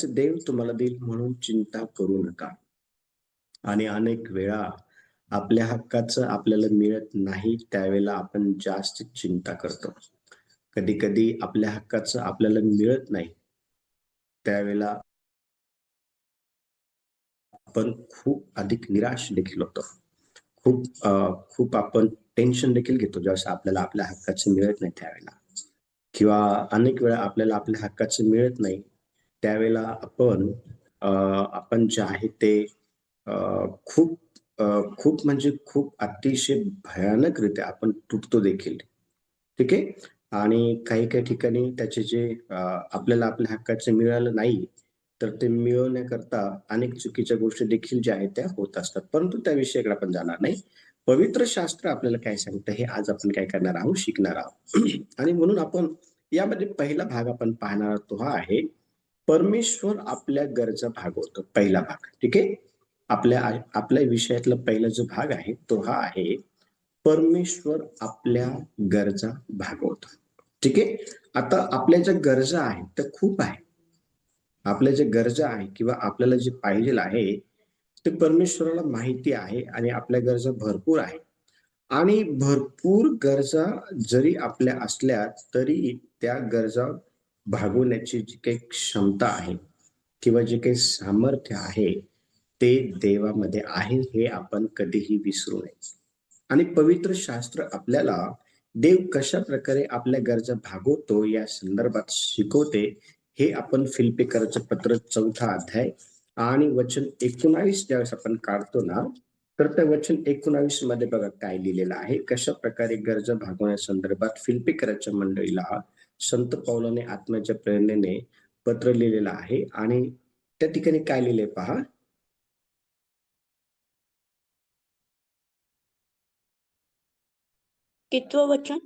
हक्काचे देव तुम्हाला देईल म्हणून चिंता करू नका. आणि अनेक वेळा आपल्या हक्काचं आपल्याला मिळत नाही, त्यावेळेला आपण जास्त चिंता करतो. कधी कधी आपल्या हक्काचं आपल्याला मिळत नाही, त्यावेळेला आपण खूप अधिक निराश देखील होतो. खूप आपण टेन्शन देखील घेतो ज्यावेळेस आपल्याला आपल्या हक्काचं मिळत नाही त्यावेळेला. किंवा अनेक वेळा आपल्याला आपल्या हक्काचं मिळत नाही, त्यावेळेला आपण जे आहे ते अ, खूप खूप म्हणजे खूप अतिशय भयानकरीत्या आपण तुटतो देखील. ठीक आहे. आणि काही काही ठिकाणी त्याचे जे आपल्याला आपल्या हक्काचं मिळालं नाही, तर ते मिळवण्याकरता अनेक चुकीच्या गोष्टी देखील ज्या आहेत त्या होत असतात. परंतु त्या विषयाकडे आपण जाणार नाही. पवित्र शास्त्र आपल्याला काय सांगतं हे आज आपण काय करणार आहोत, शिकणार आहोत. आणि म्हणून आपण यामध्ये पहिला भाग आपण पाहणार आहोत, तो हा आहे, परमेश्वर आपल्या गरजा भागवतो. पहिला भाग. ठीक आहे. आपल्या विषयातला पहिला जो भाग आहे तो हा आहे, परमेश्वर आपल्या गरजा भागवतो. ठीक आहे. आता आपल्या ज्या गरजा आहेत त्या खूप आहे. आपल्या ज्या गरजा आहे किंवा आपल्याला जे पाहिजे आहे ते परमेश्वराला माहिती आहे आणि आपल्या गरजा भरपूर आहे. आणि भरपूर गरजा जरी आपल्या असल्या तरी त्या गरजा भागवण्याची जी काही क्षमता आहे किंवा जे काही सामर्थ्य आहे ते देवामध्ये आहे, हे आपण कधीही विसरू नये. आणि पवित्र शास्त्र आपल्याला देव कशा प्रकारे आपल्या गरजा भागवतो या संदर्भात शिकवते. हे आपण फिलिप्पियराचं पत्र 4था अध्याय आणि वचन 19 ज्यावेळेस आपण काढतो ना, तर त्या वचन 19 मध्ये बघा काय लिहिलेलं आहे, कशा प्रकारे गरजा भागवण्यासंदर्भात फिलिप्पियराच्या मंडळीला संत पौलाने आत्म्याच्या प्रेरणेने पत्र लिहिलेलं आहे. आणि त्या ठिकाणी काय लिहिले पहा, कितवं वचन?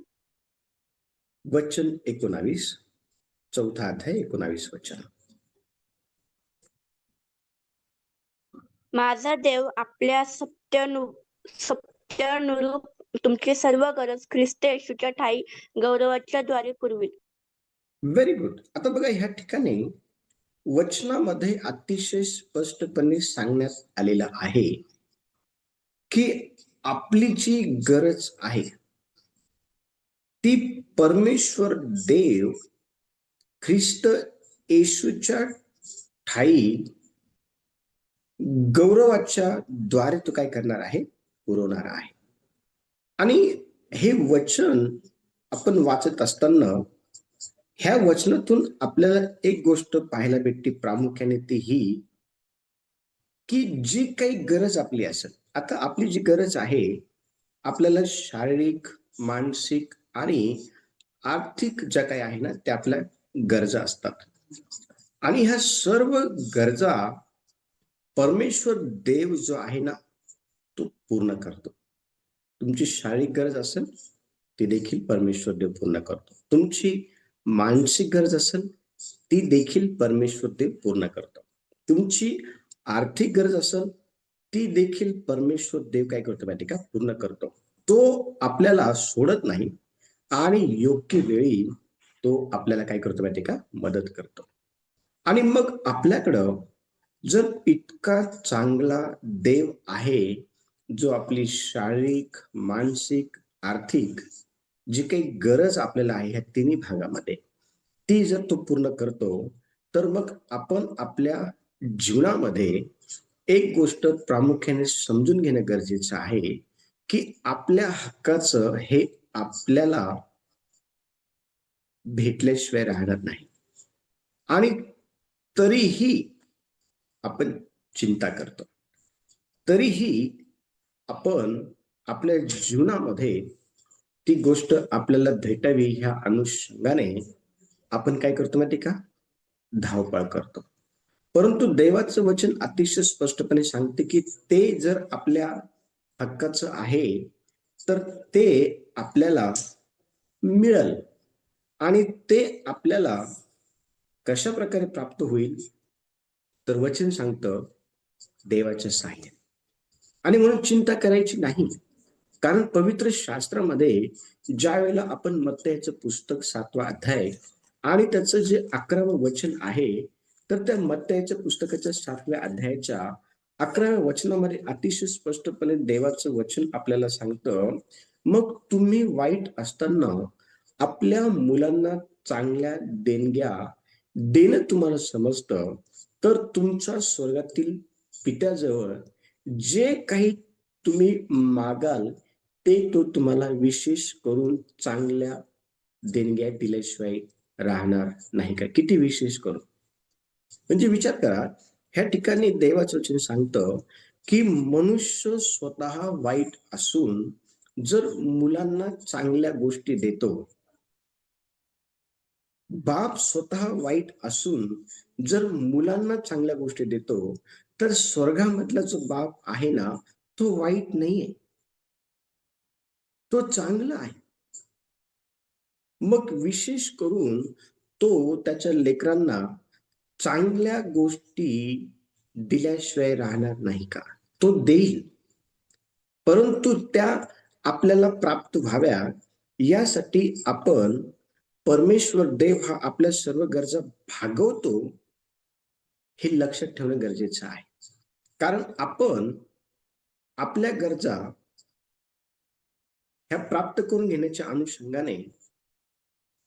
वचन 19, 4था अध्याय 19 वचन. माझा देव आपल्या सत्यानुरूप तुमची सर्व गरज ख्रिस्त येशूच्या ठायी गौरवाच्या द्वारे पुरविल. Very good. आता बघा ह्या ठिकाणी वचनामध्ये अतिशय स्पष्टपणे सांगण्यात आलेलं आहे की आपली जी गरज आहे ती परमेश्वर देव ख्रिस्त येशूच्या ठायी गौरवाच्या द्वारे तो काय करणार आहे, पुरवणार आहे. आणि हे वचन आपण वाचत असताना ह्या वचनातून आपल्याला एक गोष्ट पाहायला भेटते, प्रामुख्याने ती ही की जी काही गरज आपली असेल, आता आपली जी गरज आहे आपल्याला शारीरिक, मानसिक आणि आर्थिक ज्या काही आहे ना त्या आपल्या गरजा असतात. आणि ह्या सर्व गरजा परमेश्वर देव जो आहे ना तो पूर्ण करतो. तुमची शारीरिक गरज असेल ती देखील परमेश्वर देव पूर्ण करतो. तुमची मानसिक गरज असेल ती देखील परमेश्वर देव पूर्ण करतो. तुमची आर्थिक गरज असेल ती देखील परमेश्वर देव काय करतो माहिती का, पूर्ण करतो. तो आपल्याला सोडत नाही आणि योग्य वेळी तो आपल्याला काय करतो माहिती का, मदत करतो. आणि मग आपल्याकडं जर इतका चांगला देव आहे जो आपली शारीरिक, मानसिक, आर्थिक जी काही गरज आपल्याला आहे ह्या तिन्ही भागामध्ये ती जर तो पूर्ण करतो, तर मग आपण आपल्या जीवनामध्ये एक गोष्ट प्रामुख्याने समजून घेणं गरजेचं आहे की आपल्या हक्काचं हे आपल्याला भेटल्याशिवाय राहणार नाही. आणि तरीही आपण चिंता करतो, तरीही आपण आपल्या जीवनामध्ये ती गोष्ट आपल्याला भेटावी ह्या अनुषंगाने आपण काय करतो माहिती का, धावपळ करतो. परंतु देवाचं वचन अतिशय स्पष्टपणे सांगते की ते जर आपल्या हक्काचं आहे तर ते आपल्याला मिळेल. आणि ते आपल्याला कशा प्रकारे प्राप्त होईल, तर वचन सांगतं देवाच्या सहाय्याने. आणि म्हणून चिंता करायची नाही, कारण पवित्र शास्त्रामध्ये ज्या वेळेला आपण मत्तयाचं पुस्तक 7वा अध्याय आणि त्याचं जे 11वं वचन आहे तर त्या मत्तयाच्या पुस्तकाच्या 7व्या अध्यायाच्या 11व्या वचनामध्ये अतिशय स्पष्टपणे देवाचं वचन आपल्याला सांगतं, मग तुम्ही वाईट असताना आपल्या मुलांना चांगल्या देणग्या देणं तुम्हाला समजतं, तर तुमच्या स्वर्गातील पित्याजवळ जे काही तुम्ही मागाल ते तो तुम्हाला विशेष करून चांगल्या देणग्या दिल्याशिवाय राहणार नाही का? किती विशेष करून. म्हणजे विचार करा, ह्या ठिकाणी देवाचं वचन सांगतं, की मनुष्य स्वतः वाईट असून जर मुलांना चांगल्या गोष्टी देतो, बाप स्वतः वाईट असून जर मुलांना चांगल्या गोष्टी देतो, तर स्वर्गामधला जो बाप आहे ना, तो वाईट नाहीये, तो चांगला आहे. मग विशेष करून तो त्याच्या लेकरांना चांगल्या गोष्टी दिल्याशिवाय राहणार नाही का? तो देईल. परंतु त्या आपल्याला प्राप्त व्हाव्या यासाठी आपण परमेश्वर देव हा आपल्या सर्व गरजा भागवतो हे लक्षात ठेवणं गरजेचं आहे. कारण आपण आपल्या गरजा ह्या प्राप्त करून घेण्याच्या अनुषंगाने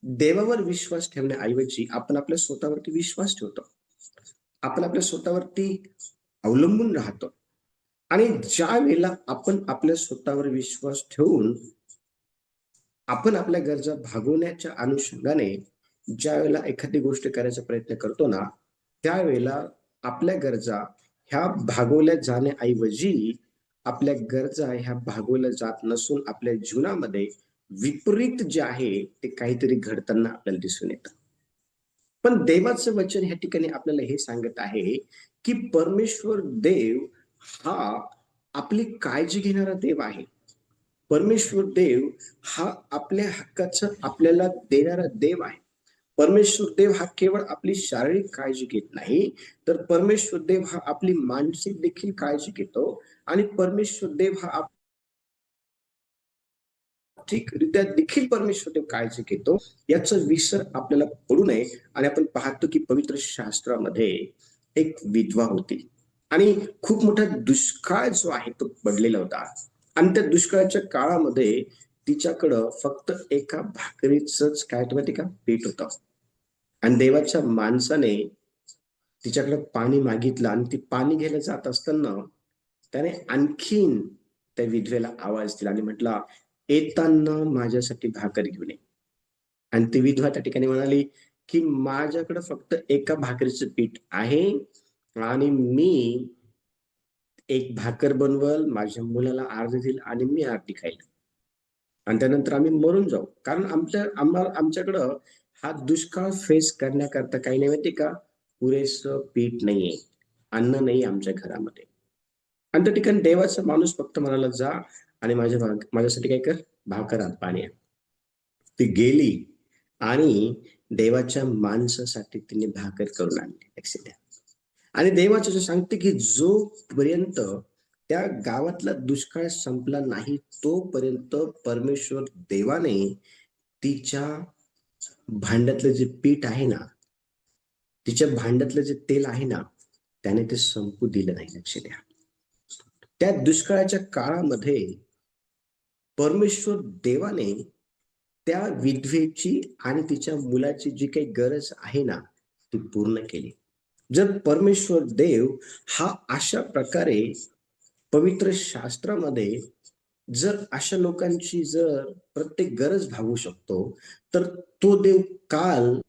देवावर विश्वास ठेवण्याऐवजी आपण आपल्या स्वतःवरती विश्वास ठेवतो. आपण आपल्या स्वतःवरती अवलंबून राहतो. आणि ज्या वेळेला आपण आपल्या स्वतःवर विश्वास ठेवून आपण आपल्या गरजा भागवण्याच्या अनुषंगाने ज्या वेळेला एखादी गोष्ट करायचा प्रयत्न करतो ना, त्यावेळेला आपल्या गरजा ह्या भागवल्या जाण्याऐवजी आपल्या गरजा ह्या भागवल्या जात नसून आपल्या जीवनामध्ये विपरीत जे आहे ते काहीतरी घडताना आपल्याला दिसून येतं. पण देवाचं वचन ह्या ठिकाणी आपल्याला हे सांगत आहे, की परमेश्वर देव हा आपली काळजी घेणारा देव आहे. परमेश्वर देव हा आपल्या हक्काचं आपल्याला देणारा देव आहे. परमेश्वर देव हा केवळ आपली शारीरिक काळजी घेत नाही, तर परमेश्वर देव हा आपली मानसिक देखील काळजी घेतो आणि परमेश्वर देव हा आर्थिकरित्या देखील परमेश्वर देव काळजी घेतो. याचा विसर आपल्याला पडू नये. आणि आपण पाहतो की पवित्र शास्त्रामध्ये एक विधवा होती आणि खूप मोठा दुष्काळ जो आहे तो पडलेला होता आणि त्या दुष्काळाच्या काळामध्ये तिच्याकडं फक्त एका भाकरीचंच काय माहिती का पीठ होतं आणि देवाच्या माणसाने तिच्याकडे पाणी मागितलं आणि ती पाणी घ्यायला जात असताना त्याने आणखीन त्या विधवेला आवाज दिला आणि म्हटला, येताना माझ्यासाठी भाकर घेऊन ये. आणि ती विधवा त्या ठिकाणी म्हणाली, की माझ्याकडे फक्त एका भाकरीचं पीठ आहे आणि मी एक भाकर बनवल, माझ्या मुलाला अर्धी देईल आणि मी अर्धी खाईल. आणि त्यानंतर आम्ही मरून जाऊ. कारण आमच्याकडं हा दुष्काळ फेस करण्याकरता काही नाही माहिती का? पुरेसं पीठ नाहीये, अन्न नाही आमच्या घरामध्ये. आणि त्या ठिकाणी देवाचा माणूस फक्त म्हणाला, जा आणि माझ्यासाठी काय कर, भाकर आण, पाणी आण. ती गेली आणि देवाच्या माणसासाठी तिने भाकर करून आणली. लक्षात द्या. आणि देवाचं सांगते की जोपर्यंत त्या गावातला दुष्काळ संपला नाही तोपर्यंत परमेश्वर देवाने तिच्या भांड्यातलं जे पीठ आहे ना, तिच्या भांड्यातलं जे तेल आहे ना, त्याने ते संपू दिलं नाही. लक्ष द्या. त्या दुष्काळाच्या काळामध्ये परमेश्वर देवाने त्या विधवेची आणि तिच्या मुलाची जी काही गरज आहे ना ती पूर्ण केली. जर परमेश्वर देव हा अशा प्रकारे पवित्र शास्त्रामध्ये जर अशा लोकांची जर प्रत्येक गरज भागवू शकतो, तर तो देव काल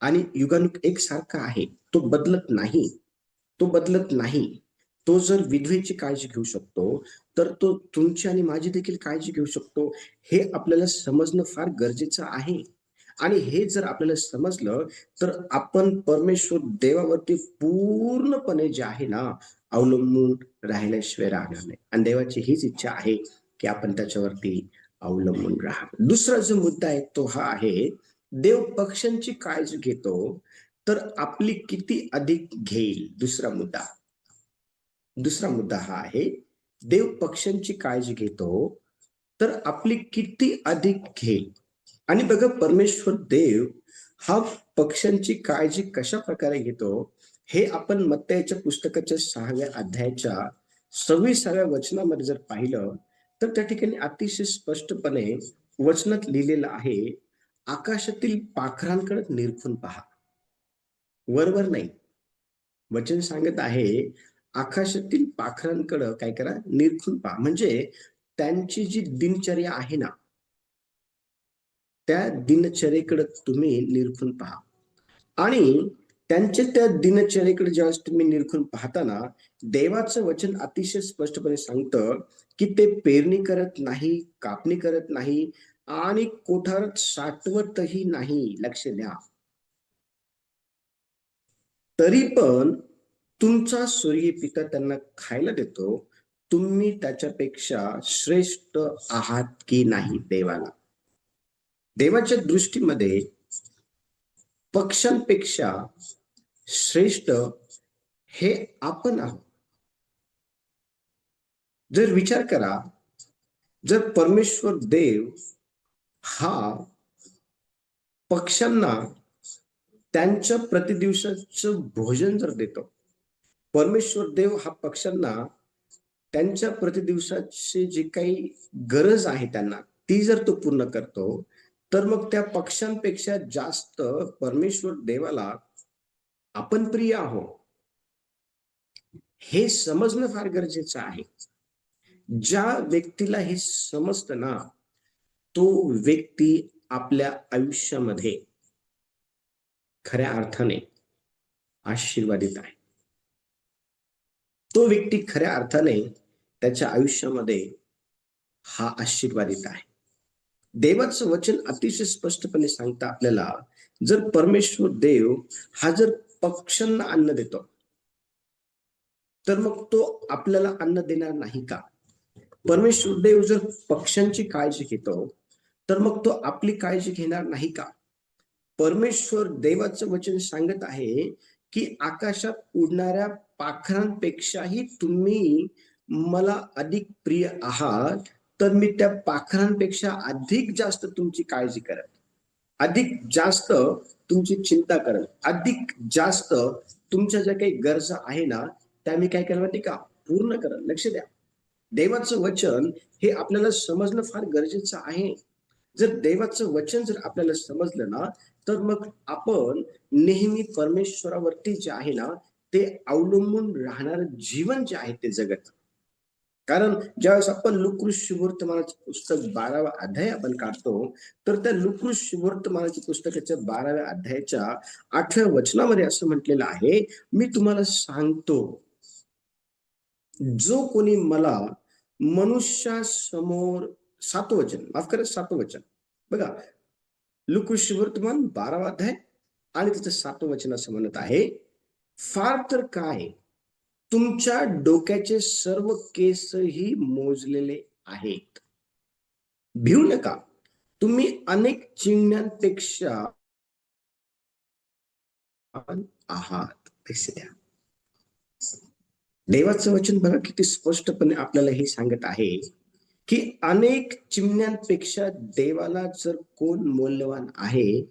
आणि युगानुग एकसारखा आहे. तो बदलत नाही. तो बदलत नाही. तो जर विधवेची काळजी घेऊ शकतो, तर तो तुमची आणि माझी देखील काळजी घेऊ शकतो. हे आपल्याला समजणं फार गरजेचं आहे. आणि हे जर आपल्याला समजलं, तर आपण परमेश्वर देवावरती पूर्णपणे जे आहे ना, अवलंबून राहिल्याशिवाय राहणार नाही. आणि देवाची हीच इच्छा आहे, की आपण त्याच्यावरती अवलंबून राहावं. दुसरा जो मुद्दा आहे तो हा आहे, देव पक्ष्यांची काळजी घेतो, तर आपली किती अधिक घेईल. दुसरा मुद्दा हा आहे, देव पक्ष्यांची काळजी घेतो तर आपली किती अधिक घेईल. आणि बघा, परमेश्वर देव हा पक्ष्यांची काळजी कशा प्रकारे घेतो हे आपण मत्तयाच्या पुस्तकाच्या 6व्या अध्यायाच्या 26व्या वचनामध्ये जर पाहिलं तर त्या ठिकाणी अतिशय स्पष्टपणे वचनात लिहिलेलं आहे, आकाशातील पाखरांकडे निरखून पहा. वरवर नाही, वचन सांगत आहे आकाशातील पाखरांकडे काय करा, निरखून पहा. म्हणजे त्यांची जी दिनचर्या आहे ना, त्या दिनचर्येकडे तुम्ही निरखून पहा. आणि त्यांच्या त्या दिनचर्येकडे ज्यावेळेस तुम्ही निरखून पाहता ना, देवाचं वचन अतिशय स्पष्टपणे सांगतं की ते पेरणी करत नाही, कापणी करत नाही आणि कोठारात साठवतही नाही. लक्ष द्या. तरी पण तुमचा स्वर्गीय पिता त्यांना खायला देतो. तुम्ही त्याच्यापेक्षा श्रेष्ठ आहात की नाही देवाला? देवाच्या दृष्टीमध्ये पक्ष्यांपेक्षा श्रेष्ठ हे आपण आहोत. जर विचार करा, जर परमेश्वर देव हा पक्ष्यांना त्यांच्या प्रतिदिवसाचं भोजन जर देतो, परमेश्वर देव हा पक्ष्यांना त्यांच्या प्रतिदिवसाची जी काही गरज आहे त्यांना ती जर तो पूर्ण करतो, तर मग त्या पक्ष्यांपेक्षा जास्त परमेश्वर देवाला आपण प्रिय आहोत हे समजणं फार गरजेचं आहे. ज्या व्यक्तीला हे समजतं ना, तो व्यक्ती आपल्या आयुष्यामध्ये खऱ्या अर्थाने आशीर्वादित आहे. तो व्यक्ती खऱ्या अर्थाने त्याच्या आयुष्यामध्ये हा आशीर्वादित आहे. देवाचं वचन अतिशय स्पष्टपणे सांगतं आपल्याला, जर परमेश्वर देव हा जर पक्ष्यांना अन्न देतो, तर मग तो आपल्याला अन्न देणार नाही का? परमेश्वर देव जर पक्ष्यांची काळजी घेतो, तर मग तो आपली काळजी घेणार नाही का? परमेश्वर देवाचं वचन सांगत आहे की आकाशात उडणाऱ्या पाखरांपेक्षाही तुम्ही मला अधिक प्रिय आहात, तर मी त्या पाखरांपेक्षा अधिक जास्त तुमची काळजी करत, अधिक जास्त तुमची चिंता करत, अधिक जास्त तुमच्या ज्या काही गरजा आहे ना त्या मी काय करणार माहिती का, पूर्ण करत. लक्ष द्या, देवाचं वचन हे आपल्याला समजणं फार गरजेचं आहे. जर देवाचं वचन जर आपल्याला समजलं ना, तर मग आपण नेहमी परमेश्वरावरती जे आहे ना ते अवलंबून राहणारं जीवन जे आहे ते जगत. कारण ज्यावेळेस आपण लुकृ शुभवर्तमानाचं पुस्तक 12वा अध्याय आपण काढतो, तर त्या लुकृ शुभवर्तमानाच्या पुस्तकाच्या 12व्या अध्यायाच्या 8व्या वचनामध्ये असं म्हटलेलं आहे, मी तुम्हाला सांगतो, जो कोणी मला मनुष्यासमोर, 7वं वचन, माफ करा 7वं वचन बघा, लुकृ शुभवर्तमान 12वा अध्याय आणि त्याचं 7वं वचन असं म्हणत आहे, फार तर काय तुमच्या डोक्याचे सर्व केसही मोजलेले आहेत. भिऊ नका, तुम्ही अनेक चिमण्यांपेक्षा आहात. देवाचं वचन बघा किती स्पष्टपणे आपल्याला हे सांगत आहे की अनेक चिमण्यांपेक्षा देवाला जर कोण मौल्यवान आहे,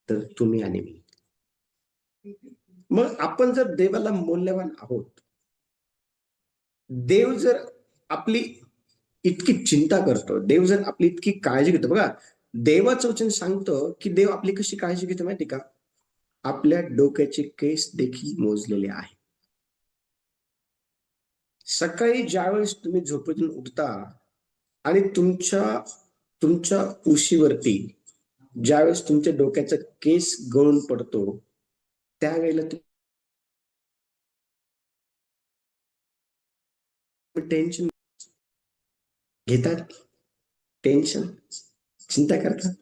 तर तुम्ही आणि मी. मग आपण जर देवाला मौल्यवान आहोत, देव जर आपली इतकी चिंता करतो, देव जर आपली इतकी काळजी घेतो, बघा देवाचं वचन सांगतं की देव आपली कशी काळजी घेतो माहिती का, आपल्या डोक्याचे केस देखील मोजलेले आहे. सकाळी ज्यावेळेस तुम्ही झोपेतून उठता आणि तुमच्या तुमच्या उशीवरती ज्यावेळेस तुमच्या डोक्याचा केस गळून पडतो, त्यावेळेला तुम्ही टेन्शन घेतात, टेन्शन, चिंता करतात.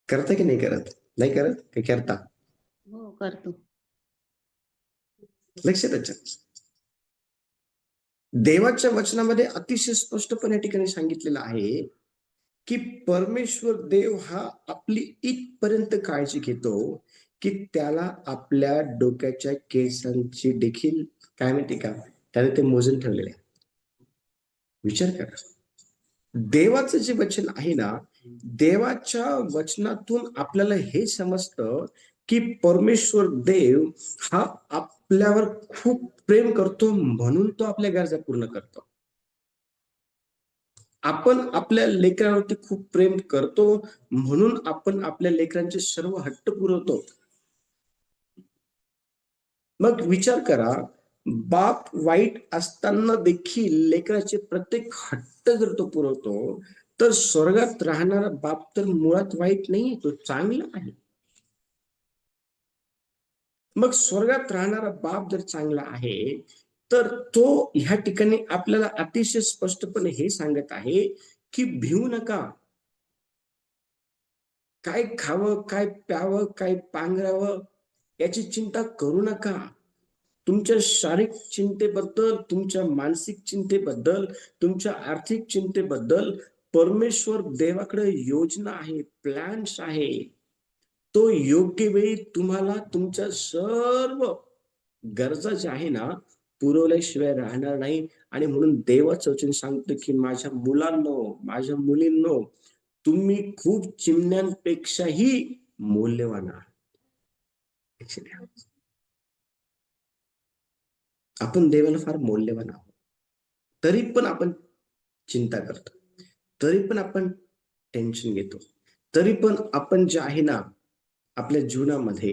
करता की नाही करत? नाही करत की करता? हो, करतो. लक्ष त्याच्या देवाच्या वचनामध्ये अतिशय स्पष्टपणे या ठिकाणी सांगितलेलं आहे की परमेश्वर देव हा आपली इथपर्यंत काळजी घेतो की त्याला आपल्या डोक्याच्या केसांची देखील काय माहिती का, त्याने ते मोजून ठेवलेले आहे. विचार करा, देवाचं जे वचन आहे ना, देवाच्या वचनातून आपल्याला हे समजतं की परमेश्वर देव हा आपल्यावर खूप प्रेम करतो, म्हणून तो आपल्या गरजा पूर्ण करतो. आपण आपल्या लेकरांवरती खूप प्रेम करतो, म्हणून आपण आपल्या लेकरांचे सर्व हट्ट पुरवतो. मग विचार करा, बाप वाईट असताना देखील लेकराचे प्रत्येक हट्ट जर तो पुरवतो, तर स्वर्गात राहणारा बाप तर मुळात वाईट नाही, तो चांगला आहे. मग स्वर्गात राहणारा बाप जर चांगला आहे, तर तो ह्या ठिकाणी आपल्याला अतिशय स्पष्टपणे हे सांगत आहे की भिवू नका. काय खावं, काय प्यावं, काय पांघरावं याची चिंता करू नका. तुमच्या शारीरिक चिंतेबद्दल, तुमच्या मानसिक चिंतेबद्दल, तुमच्या आर्थिक चिंतेबद्दल परमेश्वर देवाकडे योजना आहे, प्लॅन्स आहे. तो योग्य वेळी तुम्हाला तुमच्या सर्व गरजा ज्या आहे ना, पुरवल्याशिवाय राहणार नाही. आणि म्हणून देवाचं वचन सांगतं की माझ्या मुलांनो, माझ्या मुलींनो, तुम्ही खूप चिमण्यांपेक्षाही मौल्यवान आहात. आपण देवाला फार मौल्यवान आहोत. तरी पण आपण चिंता करतो. तरी पण आपण टेन्शन घेतो. तरी पण आपण जे आहे ना, आपल्या जीवनामध्ये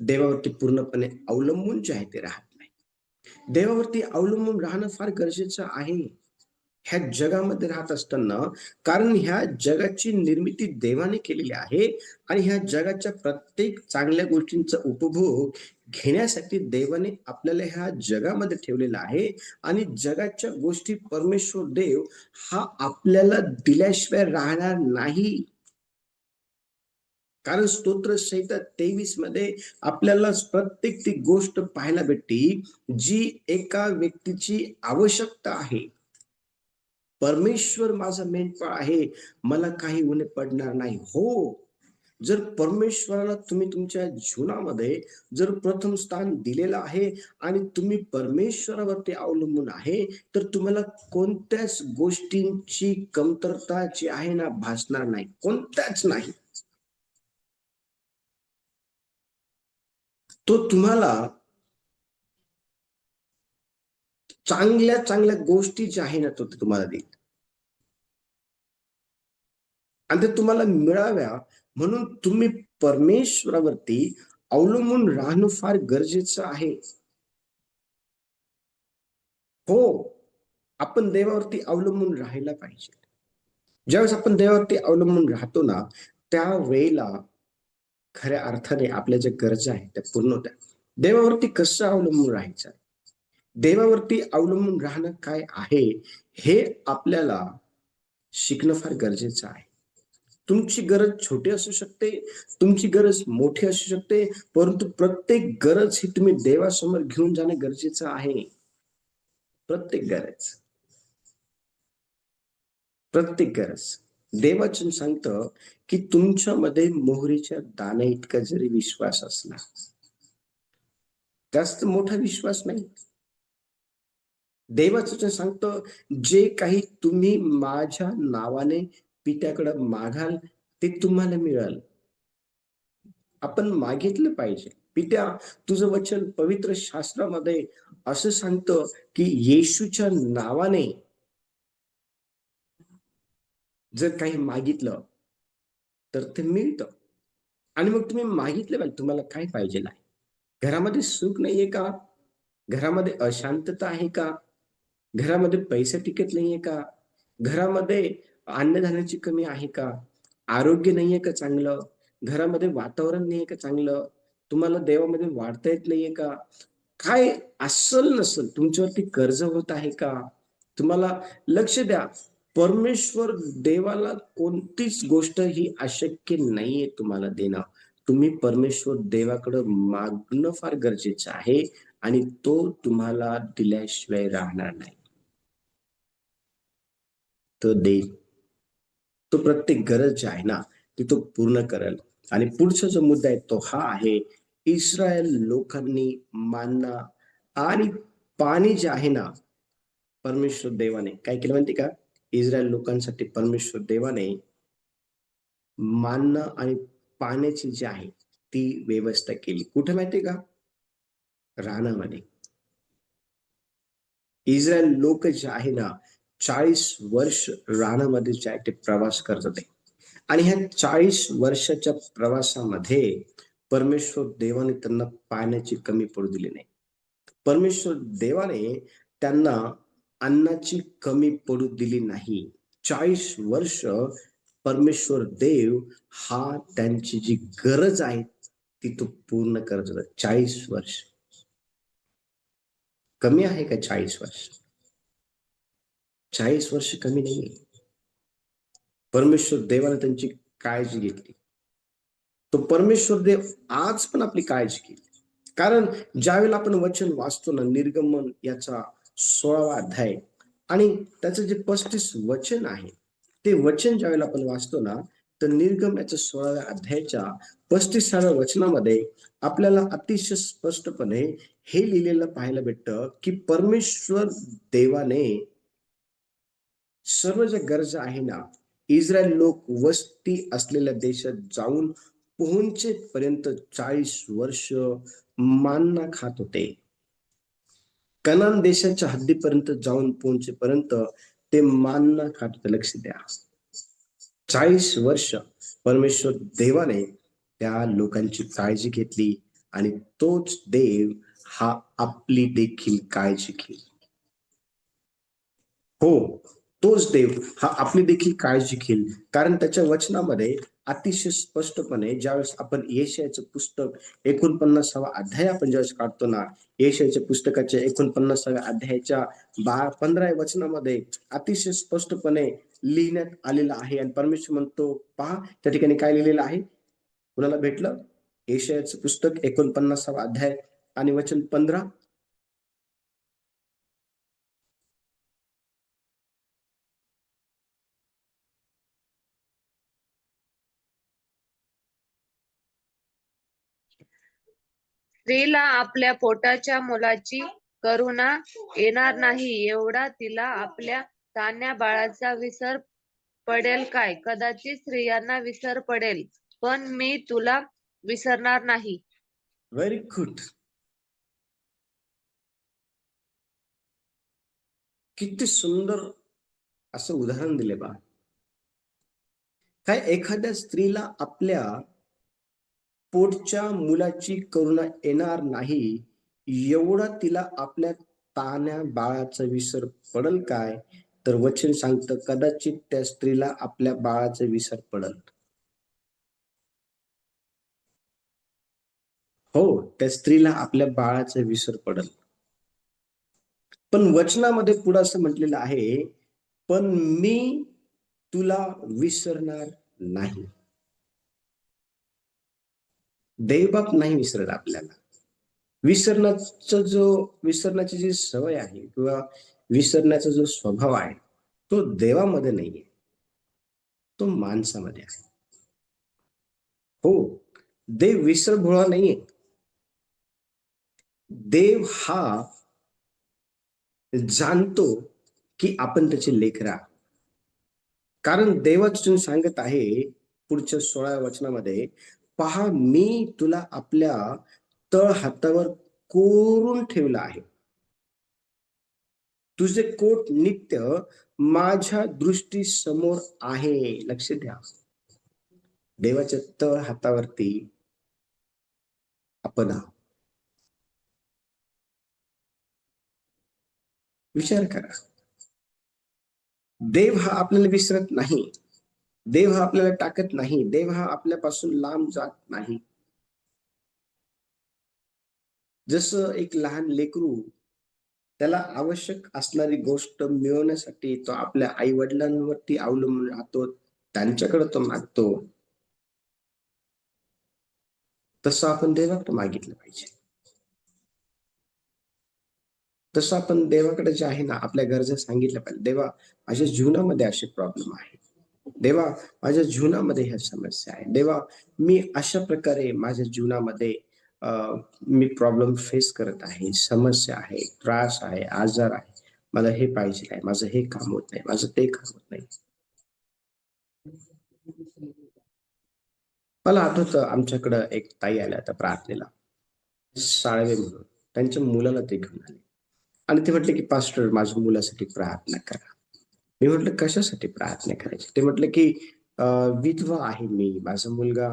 देवावरती पूर्णपणे अवलंबून जे आहे ते राहत नाही. देवावरती अवलंबून राहणं फार गरजेचं आहे. ह्या जगामध्ये राहत असताना, कारण ह्या जगाची निर्मिती देवाने केलेली आहे आणि ह्या जगाच्या प्रत्येक चांगल्या गोष्टींचा उपभोग घेण्यासाठी देवाने आपल्याला ह्या जगामध्ये ठेवलेला आहे. आणि जगाच्या गोष्टी परमेश्वर देव हा आपल्याला दिल्याशिवाय राहणार नाही. कारण स्तोत्र संहिता 23 मध्ये आपल्याला प्रत्येक ती गोष्ट पाहायला भेटते जी एका व्यक्तीची आवश्यकता आहे. परमेश्वर माझा मेंढपाळ आहे, मला काही उणे पडणार नाही. हो, जर परमेश्वराला तुम्ही तुमच्या जीवनामध्ये जर प्रथम स्थान दिलेलं आहे आणि तुम्ही परमेश्वरावरती अवलंबून आहे, तर तुम्हाला कोणत्याच गोष्टींची कमतरता जी आहे ना, भासणार नाही, कोणत्याच नाही. तो तुम्हाला चांगल्या चांगल्या गोष्टी ज्या आहे ना, तो तुम्हाला देईल. आणि ते तुम्हाला मिळाव्या म्हणून तुम्ही परमेश्वरावरती अवलंबून राहणं फार गरजेचं आहे. हो, आपण देवावरती अवलंबून राहायला पाहिजे. ज्यावेळेस आपण देवावरती अवलंबून राहतो ना, त्यावेळेला खऱ्या अर्थाने आपल्या ज्या गरजा आहेत त्या पूर्ण होत्या. देवावरती कसं अवलंबून राहायचं, देवावरती अवलंबून राहणं काय आहे, हे आपल्याला शिकणं फार गरजेचं आहे. तुमची गरज छोटी असू शकते, तुमची गरज मोठी असू शकते, परंतु प्रत्येक गरज ही तुम्ही देवासमोर घेऊन जाणं गरजेचं आहे. प्रत्येक गरज, प्रत्येक गरज. देववचन सांगतं की तुमच्यामध्ये मोहरीच्या दाण्या इतका जरी विश्वास असला, जास्त मोठा विश्वास नाही. देवाचं सांगतं, जे काही तुम्ही माझ्या नावाने पित्याकडे मागाल ते तुम्हाला मिळेल. आपण मागितलं पाहिजे. पित्या, तुझं वचन पवित्र शास्त्रामध्ये असं सांगतं की येशूच्या नावाने जर काही मागितलं तर ते मिळतं. आणि मग तुम्ही मागितलं पाहिजे, तुम्हाला काय पाहिजे आहे. घरामध्ये सुख नाहीये का? घरामध्ये अशांतता आहे का? घरामध्ये पैसे टिकत नाहीये का? घरामध्ये अन्नधान्याची कमी आहे का? आरोग्य नाहीये का चांगलं? घरामध्ये वातावरण नाहीये का चांगलं? तुम्हाला देवामध्ये वाढता येत नाहीये का? काय असल नसल तुमच्यावरती कर्ज होत आहे का? तुम्हाला लक्ष द्या. परमेश्वर देवाला कोणतीच गोष्ट ही अशक्य नाहीये तुम्हाला देणं. तुम्ही परमेश्वर देवाकडे मागणं फार गरजेचं आहे आणि तो तुम्हाला दिल्याशिवाय राहणार नाही. तो देईल. तो प्रत्येक गरज जी आहे ना, ती तो पूर्ण करेल. आणि पुढचा जो मुद्दा आहे तो हा आहे, इस्रायल लोकांनी मानना आणि पाणी जे आहे ना, परमेश्वर देवाने काय केलं माहिती का? इस्रायल लोकांसाठी परमेश्वर देवाने मानणं आणि पाण्याची जी आहे ती व्यवस्था केली. कुठे माहितीये का? रानामध्ये. इस्रायल लोक जे आहे ना 40 वर्ष रानामध्ये जे आहे ते प्रवास करत होते आणि ह्या 40 वर्षाच्या प्रवासामध्ये परमेश्वर देवाने त्यांना पाण्याची कमी पडू दिली नाही. परमेश्वर देवाने त्यांना अन्नाची कमी पडू दिली नाही. 40 वर्ष परमेश्वर देव हा त्यांची जी गरज आहे ती तो पूर्ण करत होता. 40 वर्ष कमी आहे का? 40 वर्ष 40 वर्ष कमी नाहीये. परमेश्वर देवाने त्यांची काळजी घेतली. तो परमेश्वर देव आज पण आपली काळजी घेईल. कारण ज्यावेळेला आपण वचन वाचतो ना, निर्गमन याचा 16वा अध्याय आणि त्याचं जे 35 वचन आहे, ते वचन ज्यावेळेला आपण वाचतो ना, तर निर्गम याच्या 16व्या अध्यायाच्या 35व्या वचनामध्ये आपल्याला अतिशय स्पष्टपणे हे लिहिलेलं पाहायला भेटतं की परमेश्वर देवाने सर्व ज्या गरजा आहे ना, इस्रायल लोक वस्ती असलेल्या देशात जाऊन पोहोचेपर्यंत 40 वर्ष मान्ना खात होते. कनान देशाच्या हद्दीपर्यंत जाऊन पोहोचेपर्यंत ते मान्ना खात होते. लक्ष द्या. 40 वर्ष परमेश्वर देवाने त्या लोकांची काळजी घेतली आणि तोच देव हा आपली देखील काळजी घेईल. हो, तोच देव हा आपली देखील काळजी घेईल. कारण त्याच्या वचनामध्ये अतिशय स्पष्टपणे ज्यावेळेस आपण यशायाचं पुस्तक 49वा अध्याय आपण ज्यावेळेस काढतो ना, यशायाच्या पुस्तकाच्या 49व्या अध्यायाच्या 15 वचनामध्ये अतिशय स्पष्टपणे लिहिण्यात आलेलं आहे आणि परमेश्वर म्हणतो, पहा त्या ठिकाणी काय लिहिलेलं आहे. कुणाला भेटलं? यशायाचं पुस्तक 49वा अध्याय आणि वचन 15. स्त्रीला आपल्या पोटाच्या मुलाची करुणा येणार नाही, एवढा तिला आपल्या तान्ह्या बाळाचा विसर पडेल काय? कदाचित स्त्रियांना विसर पडेल, पण मी तुला विसरणार नाही. Very good. किती सुंदर असं उदाहरण दिले बा. काय एखाद्या स्त्रीला आपल्या पोटच्या मुलाची करुणा येणार नाही, एवढा तिला आपल्या तान्ह्या बाळाचा विसर पडल काय? तर वचन सांगतं कदाचित त्या स्त्रीला आपल्या बाळाचा विसर पडल. हो, त्या स्त्रीला आपल्या बाळाचा विसर पडल. पण वचनामध्ये पुढे असं म्हटलेलं आहे, पण मी तुला विसरणार नाही. देवबाप नाही विसरत आपल्याला. विसरण्याची जी सवय आहे किंवा विसरण्याचा जो स्वभाव आहे तो देवामध्ये नाहीये, तो माणसामध्ये आहे. हो, देव विसरभोळा नाहीये. देव हा जाणतो की आपण त्याचे लेकरं आहोत. कारण देवाचं सांगत आहे पुढच्या 16व्या वचनामध्ये, पहा मी तुला आपल्या तळ हातावर कोरून ठेवलं आहे. तुझे कोट नित्य माझ्या दृष्टी समोर आहे. लक्ष द्या. देवाच्या तळ हातावरती आपण आहोत. विचार करा. देव हा आपल्याला विसरत नाही. देव हा आपल्याला टाकत नाही. देव हा आपल्यापासून लांब जात नाही. जसं एक लहान लेकरू त्याला आवश्यक असणारी गोष्ट मिळवण्यासाठी तो आपल्या आई वडिलांवरती अवलंबून राहतो, त्यांच्याकडे तो मागतो, तसं आपण देवाकडे मागितलं पाहिजे. तसं आपण देवाकडे जे आहे ना आपल्या गरजा सांगितल्या पाहिजे. देवा, माझ्या जीवनामध्ये असे प्रॉब्लेम आहे. देवा, माझ्या जीवनामध्ये ह्या समस्या आहे. देवा, मी अशा प्रकारे माझ्या जीवनामध्ये मी प्रॉब्लेम फेस करत आहे, समस्या आहे, त्रास आहे, आजार आहे. मला हे पाहिजे आहे, माझं हे काम होत नाही, माझं ते काम होत नाही. मला आठवतं आमच्याकडं एक ताई आल्या होत्या प्रार्थनेला, साळवे म्हणून. त्यांच्या मुलाला ते घेऊन आले आणि ते म्हटले की पास्टर माझ्या मुलासाठी प्रार्थना करा. मी म्हटलं कशासाठी प्रार्थना करायची? ते म्हटलं की विधवा आहे मी, माझा मुलगा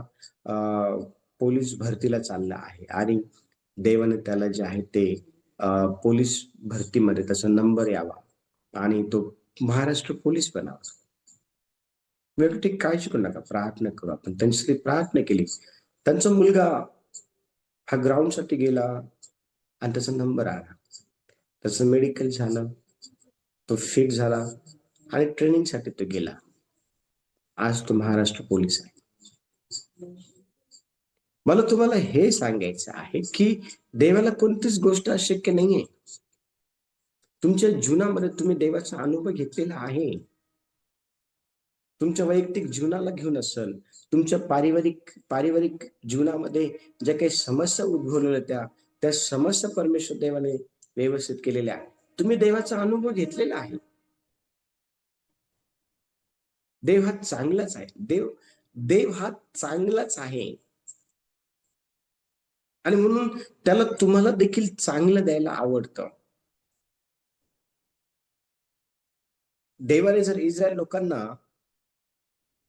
पोलीस भरतीला चालला आहे आणि देवाने त्याला जे आहे ते पोलीस भरतीमध्ये त्याचा नंबर यावा आणि तो महाराष्ट्र पोलीस बनावा. मी म्हटलं ठीक, काळजी करू नका, प्रार्थना करू आपण. त्यांच्यासाठी प्रार्थना केली. त्यांचा मुलगा हा ग्राउंड साठी गेला आणि त्याचा नंबर आला. त्याचं मेडिकल झालं, तो फिट झाला आणि ट्रेनिंगसाठी तो गेला. आज तो महाराष्ट्र पोलीस आहे. मला तुम्हाला हे सांगायचं आहे की देवाला कोणतीच गोष्ट अशक्य नाहीये. तुमच्या जीवनामध्ये तुम्ही देवाचा अनुभव घेतलेला आहे. तुमच्या वैयक्तिक जीवनाला घेऊन असेल, तुमच्या पारिवारिक जीवनामध्ये ज्या काही समस्या उद्भवलेल्या त्या समस्या परमेश्वर देवाने व्यवस्थित केलेल्या आहेत. तुम्ही देवाचा अनुभव घेतलेला आहे. देव हा चांगलाच आहे. देव हा चांगलाच आहे आणि म्हणून त्याला तुम्हाला देखील चांगलं द्यायला आवडतं. देवाने जर इस्रायल लोकांना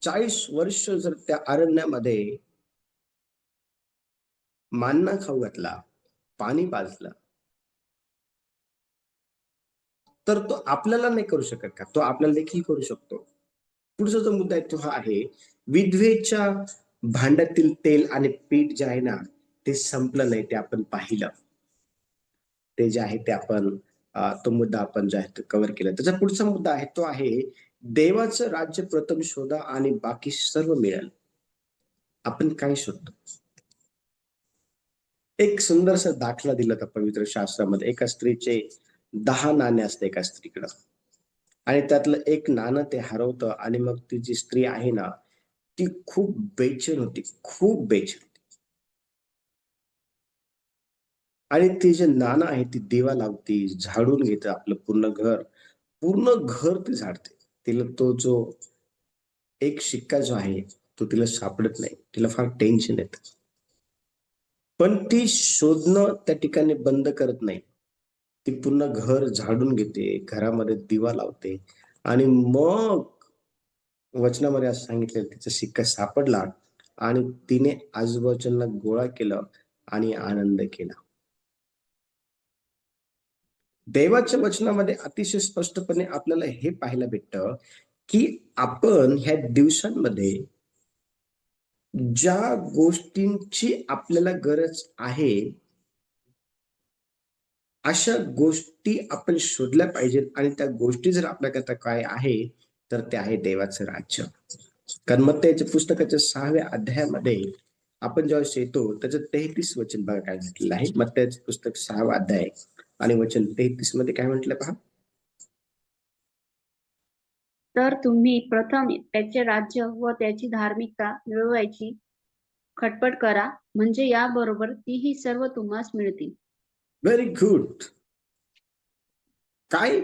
40 वर्ष जर त्या अरण्यामध्ये मान्ना खाऊ घातला, पाणी पाजलं, तर तो आपल्याला नाही करू शकत का? तो आपल्याला देखील करू शकतो. पुढचा जो मुद्दा आहे तो हा आहे, विधवेच्या भांड्यातील तेल आणि पीठ जे आहे ना, ते संपलं नाही, ते आपण पाहिलं. ते जे आहे ते आपण तो मुद्दा आपण जे आहे तो कव्हर केला. त्याचा पुढचा मुद्दा आहे तो आहे, देवाचं राज्य प्रथम शोधा आणि बाकी सर्व मिळेल. आपण काय शोधतो? एक सुंदरसा दाखला दिला होता पवित्र शास्त्रामध्ये. एका स्त्रीचे 10 नाणे असते एका स्त्रीकडं आणि त्यातलं एक नाणं ते हरवतं आणि मग ती जी स्त्री आहे ना, ती खूप बेचैन होती, खूप बेचैन होती. आणि ती जे नाणं आहे ती दिवा लावती, झाडून घेते आपलं पूर्ण घर ती झाडते. तिला तो जो एक शिक्का जो आहे तो तिला सापडत नाही. तिला फार टेन्शन येतं. पण ती शोधणं त्या ठिकाणी बंद करत नाही. ती पूर्ण घर झाडून घेते, घरामध्ये दिवा लावते आणि मग वचनामध्ये असं सांगितलेलं तिचा शिक्का सापडला आणि तिने आजूबाजूला गोळा केलं आणि आनंद केला. देवाच्या वचनामध्ये अतिशय स्पष्टपणे आपल्याला हे पाहायला भेटतं की आपण ह्या दिवसांमध्ये ज्या गोष्टींची आपल्याला गरज आहे, अशा गोष्टी आपण शोधल्या पाहिजेत आणि त्या गोष्टी जर आपल्याकरता काय आहे, तर ते आहे देवाचं राज्य. कारण मत्तयाच्या पुस्तकाच्या 6व्या अध्यायामध्ये आपण ज्यावेळेस येतो, त्याचं 33 वचन बघा काय म्हटलेलं आहे. मत्तयाचं पुस्तक 6वा अध्याय आणि वचन 33 मध्ये काय म्हटलं पहा. तर तुम्ही प्रथम त्याचे राज्य व त्याची धार्मिकता मिळवायची खटपट करा, म्हणजे याबरोबर तीही सर्व तुम्हास मिळतील. Very good. काय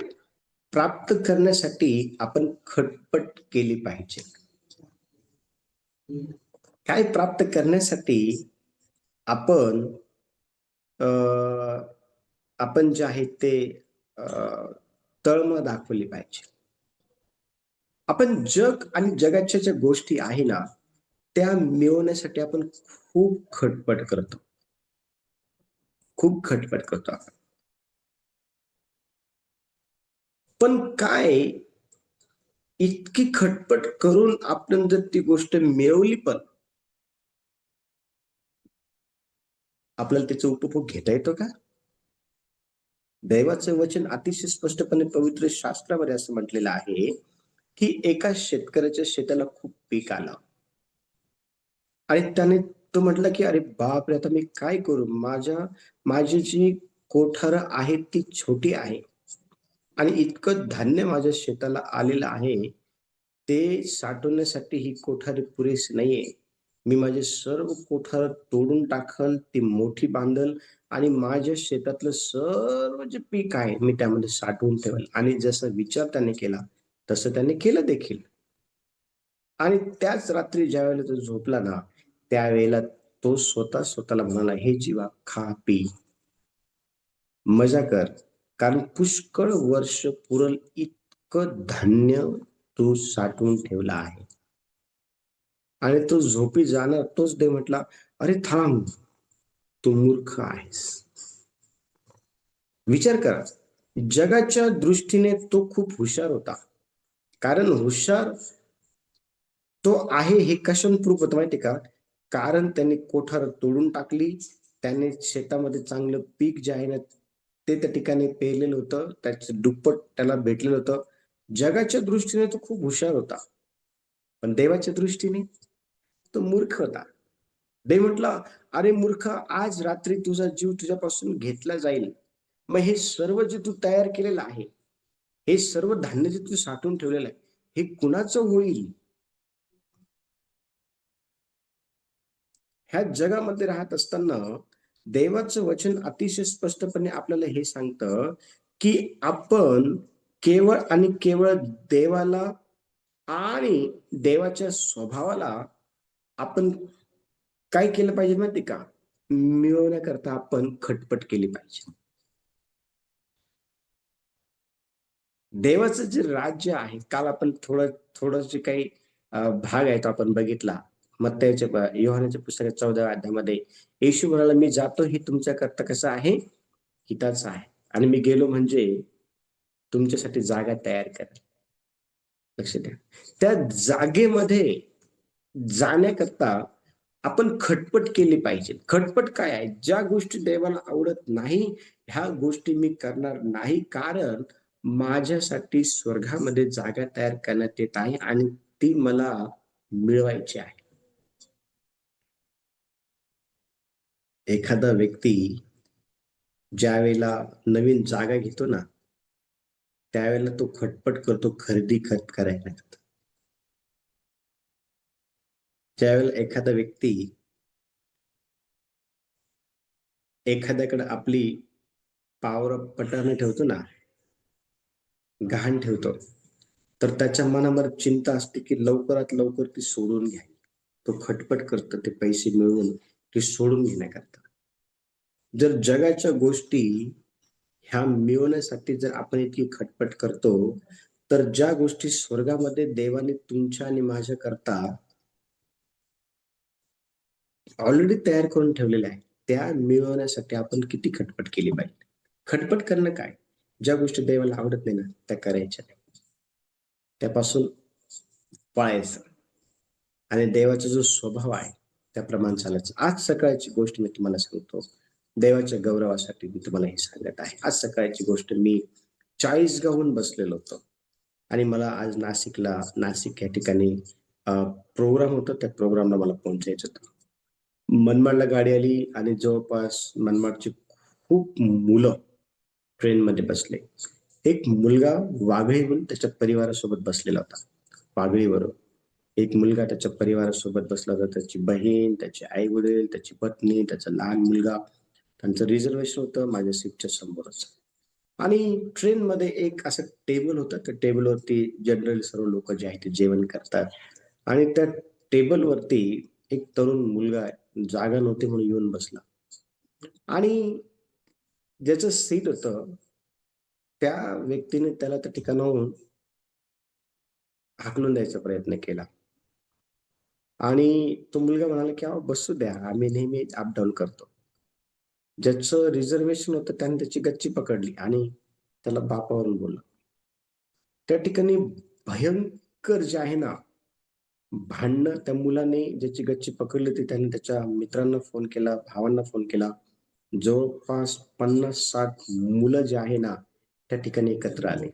प्राप्त करण्यासाठी आपण खटपट केली पाहिजे? काय प्राप्त करण्यासाठी आपण आपण जे आहे ते तळमळ दाखवली पाहिजे. आपण जग आणि जगाच्या ज्या गोष्टी आहे ना, त्या मिळवण्यासाठी आपण खूप खटपट करतो. खूप खटपट करतो आपण. पण काय इतकी खटपट करून आपण जर ती गोष्ट मिळवली पण आपल्याला त्याचा उपभोग घेता येतो का? दैवाचं वचन अतिशय स्पष्टपणे पवित्र शास्त्रामध्ये असं म्हटलेलं आहे की एका शेतकऱ्याच्या शेताला खूप पीक आलं आणि त्याने तो म्हटला की अरे बापरे, आता मी काय करू? माझी जी कोठार आहे ती छोटी आहे आणि इतकं धान्य माझ्या शेताला आलेलं आहे, ते साठवण्यासाठी ही कोठारी पुरेशी नाहीये. मी माझे सर्व कोठार तोडून टाकल, ती मोठी बांधल आणि माझ्या शेतातलं सर्व जे पीक आहे मी त्यामध्ये साठवून ठेवेल. आणि जसा विचार त्याने केला तसं त्याने केलं देखील. आणि त्याच रात्री ज्या वेळेला तो झोपला ना, त्यावेळेला तो स्वतःला म्हणाला, हे जीवा खा पी मजा कर, कारण पुष्कळ वर्ष पुरल इतकं धान्य तू साठवून ठेवलं आहे. आणि तो झोपी जाणार तोच देव म्हटला, अरे थांब, तू मूर्ख आहेस. विचार करा, जगाच्या दृष्टीने तो खूप हुशार होता. कारण हुशार तो आहे हे कशाने प्रूफ होतं माहिती का? कारण त्यांनी कोठार तोडून टाकली, त्याने शेतामध्ये चांगलं पीक जे आहे ना ते त्या ठिकाणी पेरलेलं होतं, त्याचं दुप्पट त्याला भेटलेलं होतं. जगाच्या दृष्टीने तो खूप हुशार होता, पण देवाच्या दृष्टीने तो मूर्ख होता. देव म्हटला, अरे मूर्ख, आज रात्री तुझा जीव तुझ्यापासून घेतला जाईल. मग हे सर्व जे तू तयार केलेलं आहे, हे सर्व धान्य जे तू साठवून ठेवलेलं आहे, हे कुणाचं होईल? ह्या जगामध्ये राहत असताना देवाचं वचन अतिशय स्पष्टपणे आपल्याला हे सांगतं की आपण केवळ आणि केवळ देवाला आणि देवाच्या स्वभावाला आपण काय केलं पाहिजे माहिती का? मिळवण्याकरता आपण खटपट केली पाहिजे. देवाचं जे राज्य आहे, काल आपण थोडं जे काही भाग आहे तो आपण बघितला. मत्तईच्या योहानाच्या पुस्तकात 14व्या अध्यायामध्ये येशू म्हणाला, मी जातो हे तुमच्याकरता कसं आहे? हिताचं आहे. आणि मी गेलो म्हणजे तुमच्यासाठी जागा तयार करेल. लक्ष द्या, त्या जागेमध्ये जाण्याकरता आपण खटपट केली पाहिजे. खटपट काय आहे? ज्या गोष्टी देवाला आवडत नाही ह्या गोष्टी मी करणार नाही, कारण माझ्यासाठी स्वर्गामध्ये जागा तयार करण्यात येत आहे आणि ती मला मिळवायची आहे. एखादा व्यक्ती ज्या वेळेला नवीन जागा घेतो ना, त्यावेळेला तो खटपट करतो खरेदी खत करायला. ज्यावेळेला एखादा व्यक्ती एखाद्याकडे आपली पावर पटाने ठेवतो ना, गहाण ठेवतो, तर त्याच्या मनामध्ये चिंता असते की लवकरात लवकर ती सोडून घ्यावी. तो खटपट करतो ते पैसे मिळवून ती सोडून घेण्याकरता. जर जगाच्या गोष्टी ह्या मिळवण्यासाठी जर आपण इतकी खटपट करतो, तर ज्या गोष्टी स्वर्गामध्ये देवाने तुमच्या आणि माझ्या करता ऑलरेडी तयार करून ठेवलेल्या आहे, त्या मिळवण्यासाठी आपण किती खटपट केली पाहिजे. खटपट करणं काय? ज्या गोष्टी देवाला आवडत नाही ना त्या करायच्या नाही, त्यापासून पळायचं आणि देवाचा जो स्वभाव आहे त्याप्रमाणे चालायचं. आज सकाळची गोष्ट मी तुम्हाला सांगतो, देवाच्या गौरवासाठी मी तुम्हाला हे सांगत आहे. आज सकाळची गोष्ट, मी चाळीसगावहून बसलेलो होतो आणि मला आज नाशिक या ठिकाणी प्रोग्राम होता. त्या प्रोग्रामला मला पोहोचायचं होतं. मनमाडला गाडी आली आणि जवळपास मनमाडची खूप मुलं ट्रेनमध्ये बसले. एक मुलगा वाघळीहून त्याच्या परिवारासोबत बसलेला होता. वाघळीवरून एक मुलगा त्याच्या परिवारासोबत बसला होता. त्याची बहीण, त्याचे आई वडील, त्याची पत्नी, त्याचा लहान मुलगा. त्यांचं रिझर्वेशन होतं माझ्या सीटच्या समोरच. आणि ट्रेनमध्ये एक असं टेबल होतं. त्या टेबलवरती जनरली सर्व लोक जे आहेत ते जेवण करतात. आणि त्या टेबलवरती एक तरुण मुलगा जागा नव्हती म्हणून येऊन बसला. आणि ज्याचं सीट होतं त्या व्यक्तीने त्याला त्या ठिकाणाहून हाकलून द्यायचा प्रयत्न केला. आणि तो मुलगा म्हणाला की अहो बसू द्या, आम्ही नेहमी अपडाऊन करतो. ज्याचं रिझर्वेशन होतं त्याने त्याची गच्ची पकडली आणि त्याला बापावरून बोलला. त्या ठिकाणी भयंकर जे आहे ना भांडणं, त्या मुलाने ज्याची गच्ची पकडली होती त्याने त्याच्या मित्रांना फोन केला, भावांना फोन केला. जवळपास 50-60 मुलं जे आहे ना त्या ठिकाणी एकत्र आले.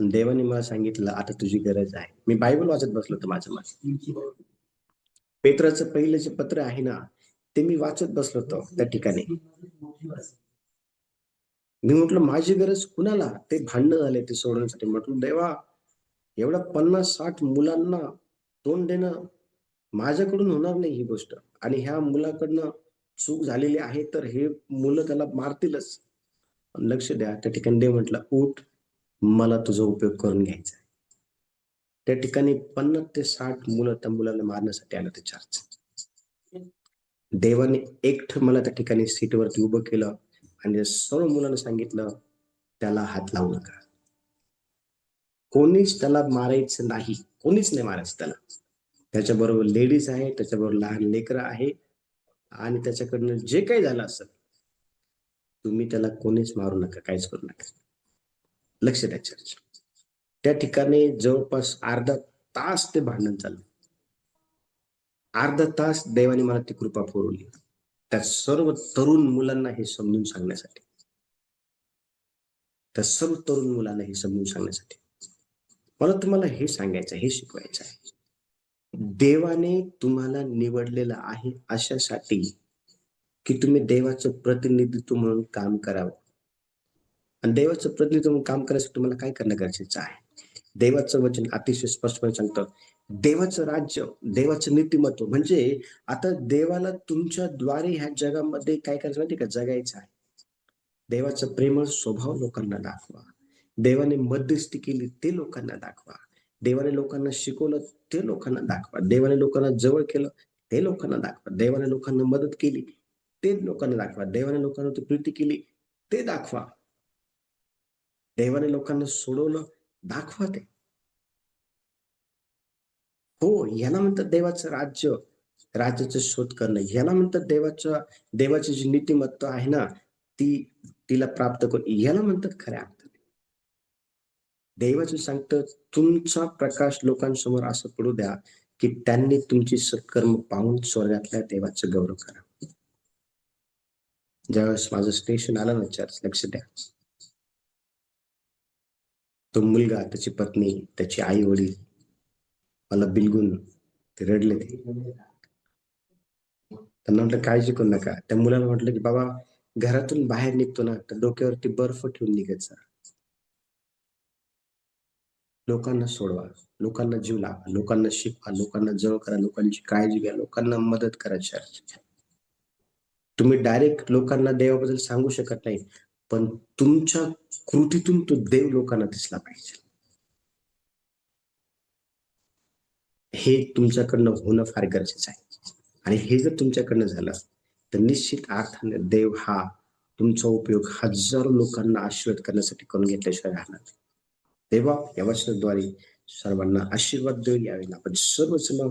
देवाने मला सांगितलं, आता तुझी गरज आहे. मी बायबल वाचत बसलो होतो माझं माझं. पेत्राचं पहिलं जे पत्र आहे ना ते मी वाचत बसलो होतो त्या ठिकाणी. मी म्हटलं माझी गरज कुणाला? ते भांडणं झाले ते सोडवण्यासाठी. म्हटलं देवा, एवढ्या 50-60 मुलांना तोंड देणं माझ्याकडून होणार नाही ही गोष्ट. आणि ह्या मुलाकडनं चूक झालेली आहे तर हे मुलं त्याला मारतीलच. पण लक्ष द्या, त्या ठिकाणी देव म्हटलं, उठ, मला तुझा उपयोग करून घ्यायचा आहे. त्या ठिकाणी 50 ते 60 मुलं त्या मुलाला मारण्यासाठी आलं ते चर्च. देवाने एकटं मला त्या ठिकाणी सीटवरती उभं केलं आणि त्या सर्व मुलांना सांगितलं, त्याला हात लावू नका. कोणीच त्याला मारायचं नाही, कोणीच नाही मारायचं त्याला. त्याच्याबरोबर लेडीज आहे, त्याच्याबरोबर लहान लेकरं आहे आणि त्याच्याकडनं जे काही झालं असेल, तुम्ही त्याला कोणीच मारू नका, काहीच करू नका. लक्ष द्या चर्च. त्या ठिकाणी जवळपास अर्धा तास ते भांडण चाललं. अर्धा तास देवाने मला ती कृपा पुरवली त्या सर्व तरुण मुलांना हे समजून सांगण्यासाठी. त्या सर्व तरुण मुलांना हे समजून सांगण्यासाठी मला तुम्हाला हे सांगायचं, हे शिकवायचं आहे. देवाने तुम्हाला निवडलेलं आहे अशासाठी की तुम्ही देवाचं प्रतिनिधित्व म्हणून काम करावं. आणि देवाचं प्रतिनिधित्व म्हणून काम करायसाठी तुम्हाला काय करणं गरजेचं आहे? देवाचं वचन अतिशय स्पष्टपणे सांगतं, देवाचं राज्य, देवाचं नीतिमत्व म्हणजे आता देवाला तुमच्याद्वारे ह्या जगामध्ये काय करायचं माहिती का? जगायचं आहे. देवाचा प्रेमळ स्वभाव लोकांना दाखवा. देवाने मध्यस्थी केली ते लोकांना दाखवा. देवाने लोकांना शिकवलं ते लोकांना दाखवा. देवाने लोकांना जवळ केलं ते लोकांना दाखवा. देवाने लोकांना मदत केली ते लोकांना दाखवा. देवाने लोकांना प्रीती केली ते दाखवा. देवाने लोकांना सोडवलं दाखवा ते. हो, याला म्हणतात देवाचं राज्य, राज्याचा शोध करणं. याला म्हणतात देवाची जी नीतिमत्ता आहे ना, तिला प्राप्त करून याला म्हणतात खऱ्या अर्थाने. देवाचं सांगतं, तुमचा प्रकाश लोकांसमोर असं पडू द्या की त्यांनी तुमची सत्कर्म पाहून स्वर्गातल्या देवाचं गौरव करा. ज्यावेळेस माझं स्टेशन आलं ना चर्च, लक्ष द्या. तो मुलगा, त्याची पत्नी, त्याची आई वडील मला बिलगून ते रडले. ते त्यांना म्हटलं काळजी करू नका. त्या मुलाला म्हटलं की बाबा, घरातून बाहेर निघतो ना तर डोक्यावरती बर्फ ठेवून निघायचा. लोकांना सोडवा, लोकांना जीव लावा, लोकांना शिकवा, लोकांना जवळ करा, लोकांची काळजी घ्या, लोकांना मदत करा. चर्च, तुम्ही डायरेक्ट लोकांना देवाबद्दल सांगू शकत नाही, पण तुमच्या कृतीतून तो देव लोकांना दिसला पाहिजे. हे तुमच्याकडनं होणं फार गरजेचं आहे. आणि हे जर तुमच्याकडनं झालं तर निश्चित अर्थाने देव हा तुमचा उपयोग हजारो लोकांना आशीर्वाद करण्यासाठी करून घेतल्याशिवाय राहणार नाही. देवा या वचनाद्वारे सर्वांना आशीर्वाद देऊ. यावेळेला आपण सर्वजण